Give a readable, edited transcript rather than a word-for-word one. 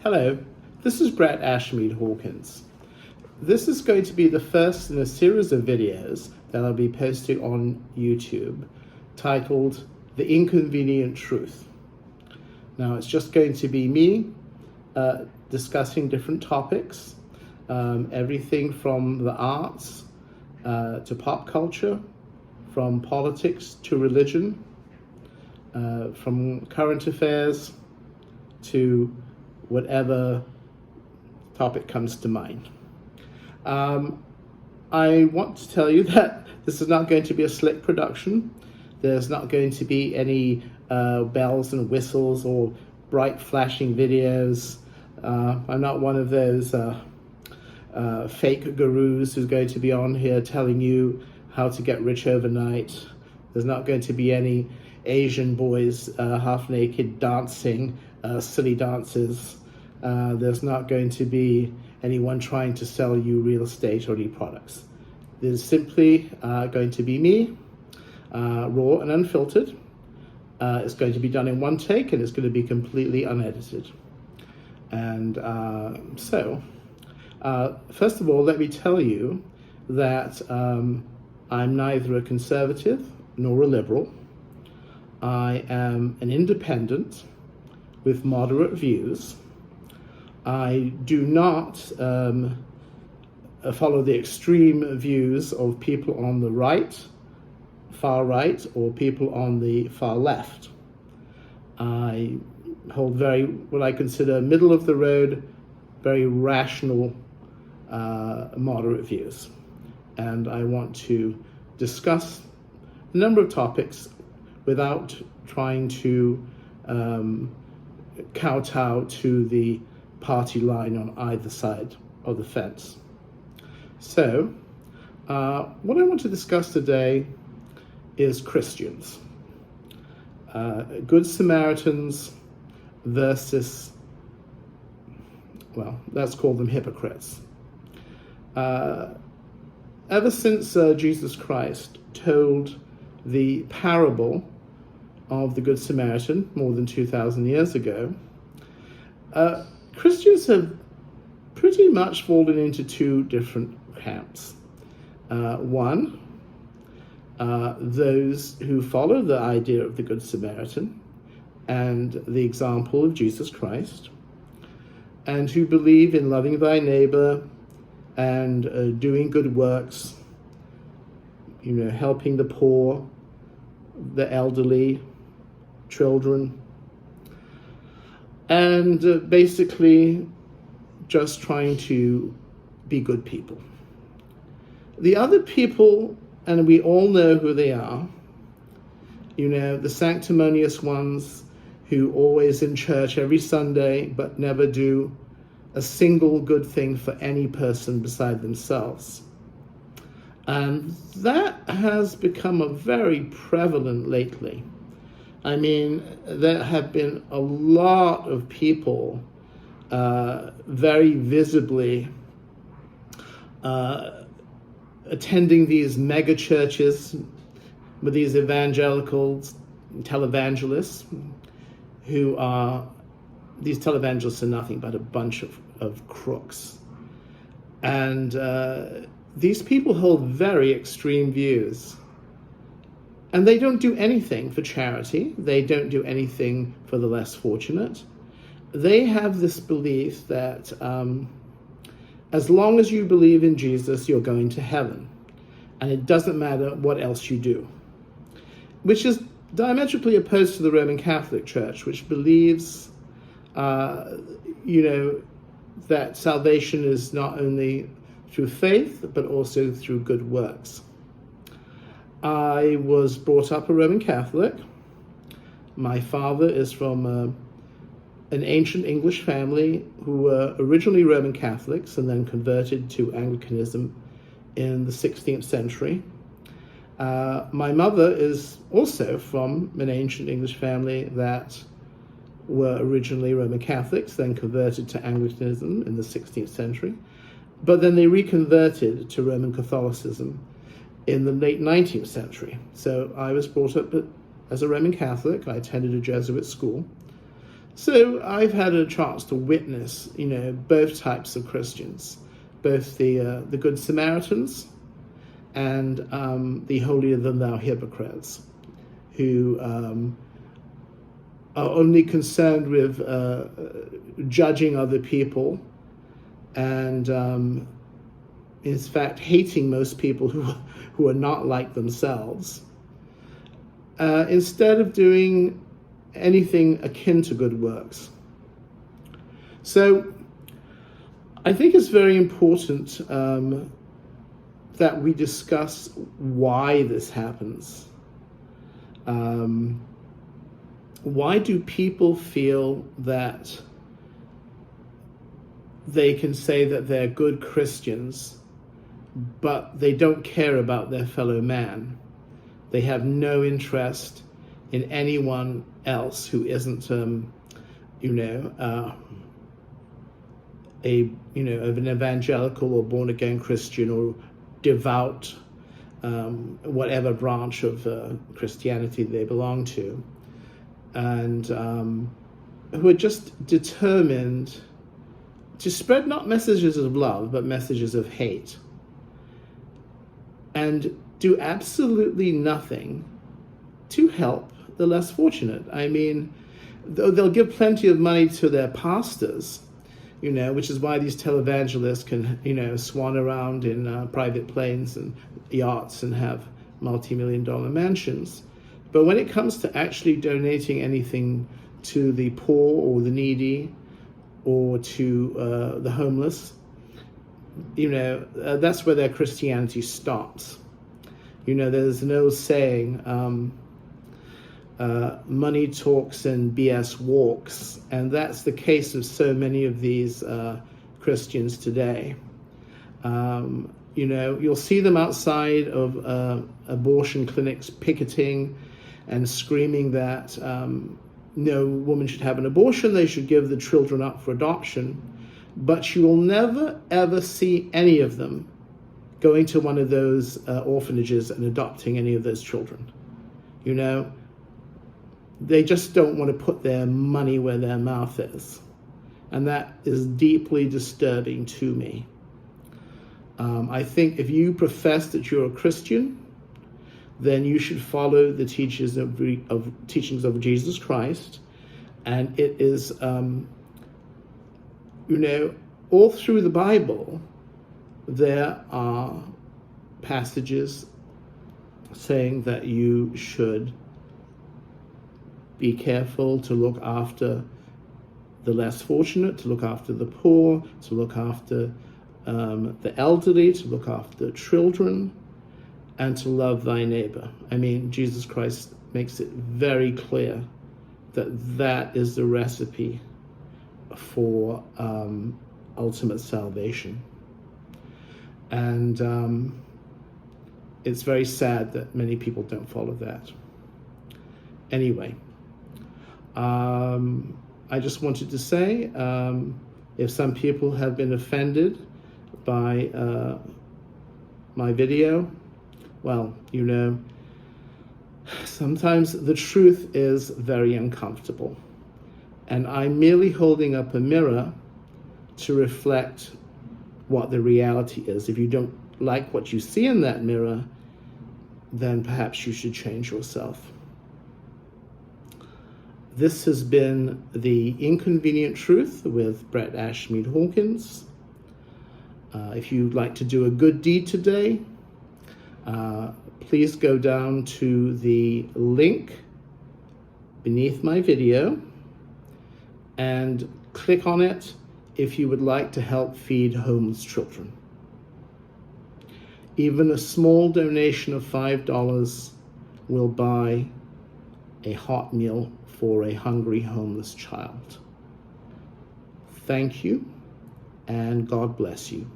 Hello, this is Brett Ashmeade-Hawkins. This is going to be the first in a series of videos that I'll be posting on YouTube titled The Inconvenient Truth. Now, it's just going to be me discussing different topics, everything from the arts to pop culture, from politics to religion, from current affairs to whatever topic comes to mind. I want to tell you that this is not going to be a slick production. There's not going to be any bells and whistles or bright flashing videos. I'm not one of those fake gurus who's going to be on here telling you how to get rich overnight. There's not going to be any Asian boys half naked dancing silly dances. There's not going to be anyone trying to sell you real estate or any products. There's simply going to be me, raw and unfiltered. It's going to be done in one take, and it's going to be completely unedited. And first of all, let me tell you that I'm neither a conservative nor a liberal. I am an independent with moderate views. I do not follow the extreme views of people on the right, far right, or people on the far left. I hold what I consider middle of the road, very rational, moderate views. And I want to discuss a number of topics without trying to kowtow to the party line on either side of the fence. So, what I want to discuss today is Christians. Good Samaritans versus, well, let's call them hypocrites. Ever since Jesus Christ told the parable of the Good Samaritan more than 2,000 years ago, Christians have pretty much fallen into two different camps. One, those who follow the idea of the Good Samaritan and the example of Jesus Christ, and who believe in loving thy neighbor and doing good works, helping the poor, the elderly, children, and basically just trying to be good people. The other people, and we all know who they are, the sanctimonious ones who always in church every Sunday but never do a single good thing for any person beside themselves. And that has become very prevalent lately. I mean, there have been a lot of people very visibly attending these mega churches with these evangelicals, televangelists, these televangelists are nothing but a bunch of crooks. And these people hold very extreme views. And they don't do anything for charity. They don't do anything for the less fortunate. They have this belief that as long as you believe in Jesus, you're going to heaven. And it doesn't matter what else you do. Which is diametrically opposed to the Roman Catholic Church, which believes, that salvation is not only through faith, but also through good works. I was brought up a Roman Catholic. My father is from an ancient English family who were originally Roman Catholics and then converted to Anglicanism in the 16th century. My mother is also from an ancient English family that were originally Roman Catholics, then converted to Anglicanism in the 16th century. But then they reconverted to Roman Catholicism in the late 19th century. So I was brought up as a Roman Catholic. I attended a Jesuit school. So I've had a chance to witness, both types of Christians, both the Good Samaritans and the holier-than-thou hypocrites, who are only concerned with judging other people and, in fact, hating most people who are not like themselves, instead of doing anything akin to good works. So I think it's very important that we discuss why this happens. Why do people feel that they can say that they're good Christians, but they don't care about their fellow man? They have no interest in anyone else who isn't, of an evangelical or born-again Christian or devout, whatever branch of Christianity they belong to, and who are just determined to spread not messages of love, but messages of hate, and do absolutely nothing to help the less fortunate. I mean, they'll give plenty of money to their pastors, which is why these televangelists can, swan around in private planes and yachts and have multi-million-dollar mansions. But when it comes to actually donating anything to the poor or the needy or to the homeless, that's where their Christianity stops. There's an old saying, money talks and BS walks, and that's the case of so many of these Christians today. You'll see them outside of abortion clinics picketing and screaming that no woman should have an abortion, they should give the children up for adoption, but you will never ever see any of them going to one of those orphanages and adopting any of those children. They just don't want to put their money where their mouth is. And that is deeply disturbing to me. I think if you profess that you're a Christian, then you should follow the teachings of Jesus Christ. And it is, all through the Bible, there are passages saying that you should be careful to look after the less fortunate, to look after the poor, to look after the elderly, to look after children, and to love thy neighbor. I mean, Jesus Christ makes it very clear that that is the recipe for ultimate salvation. And it's very sad that many people don't follow that. Anyway, I just wanted to say, if some people have been offended by my video, well, sometimes the truth is very uncomfortable. And I'm merely holding up a mirror to reflect what the reality is. If you don't like what you see in that mirror, then perhaps you should change yourself. This has been the Inconvenient Truth with Brett Ashmeade-Hawkins. If you'd like to do a good deed today, please go down to the link beneath my video and click on it if you would like to help feed homeless children. Even a small donation of $5 will buy a hot meal for a hungry homeless child. Thank you, and God bless you.